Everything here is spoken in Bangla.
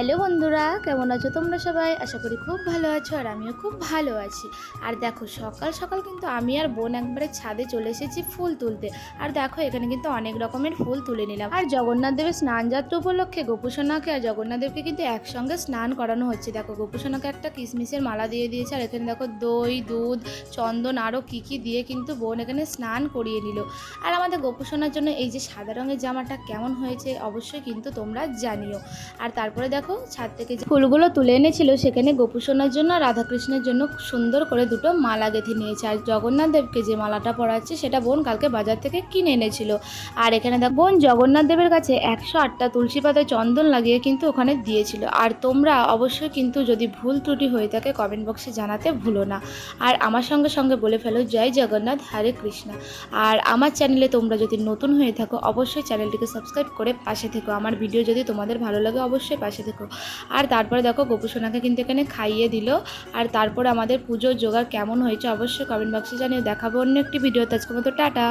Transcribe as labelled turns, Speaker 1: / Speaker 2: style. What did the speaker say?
Speaker 1: হ্যালো বন্ধুরা, কেমন আছো তোমরা সবাই? আশা করি খুব ভালো আছো আর আমিও খুব ভালো আছি। আর দেখো সকাল সকাল কিন্তু আমি আর বোন একবারে ছাদে চলে এসেছি ফুল তুলতে। আর দেখো এখানে কিন্তু অনেক রকমের ফুল তুলে নিলাম। আর জগন্নাথ দেবের স্নান যাত্রা উপলক্ষে গোপুসোনাকে আর জগন্নাথ দেবকে কিন্তু একসঙ্গে স্নান করানো হচ্ছে। দেখো গোপুসোনাকে একটা কিশমিশের মালা দিয়ে দিয়েছে, আর এখানে দেখো দই, দুধ, চন্দন আরও কী দিয়ে কিন্তু বোন এখানে স্নান করিয়ে নিল। আর আমাদের গোপুসোনার জন্য এই যে সাদা রঙের জামাটা কেমন হয়েছে অবশ্যই কিন্তু তোমরা জানিও। আর তারপরে দেখো ছাদ থেকে যে ফুলগুলো তুলে এনেছিল সেখানে গোপুসোনার জন্য আর রাধাকৃষ্ণের জন্য সুন্দর করে দুটো মালা গেঁথে নিয়েছে। আর জগন্নাথ দেবকে যে মালাটা পরাচ্ছে সেটা বোন কালকে বাজার থেকে কিনে এনেছিল। আর এখানে দেখো বোন জগন্নাথ দেবের কাছে 108টা তুলসী পাতায় চন্দন লাগিয়ে কিন্তু ওখানে দিয়েছিল। আর তোমরা অবশ্যই কিন্তু যদি ভুল ত্রুটি হয়ে থাকে কমেন্ট বক্সে জানাতে ভুলো না। আর আমার সঙ্গে সঙ্গে বলে ফেলো জয় জগন্নাথ, হরে কৃষ্ণ। আর আমার চ্যানেলে তোমরা যদি নতুন হয়ে থাকো অবশ্যই চ্যানেলটিকে সাবস্ক্রাইব করে পাশে থেকো। আমার ভিডিও যদি তোমাদের ভালো লাগে অবশ্যই পাশে থেকো। আর তারপরে দেখো গোপুসোনাকে কিন্তু এখানে খাইয়ে দিল। আর তারপরে আমাদের পুজোর জোগাড় কেমন হয়েছে অবশ্যই কমেন্ট বক্সে জানিয়ে দেখাবো অন্য একটি ভিডিওতে। আজকের মতো টাটা।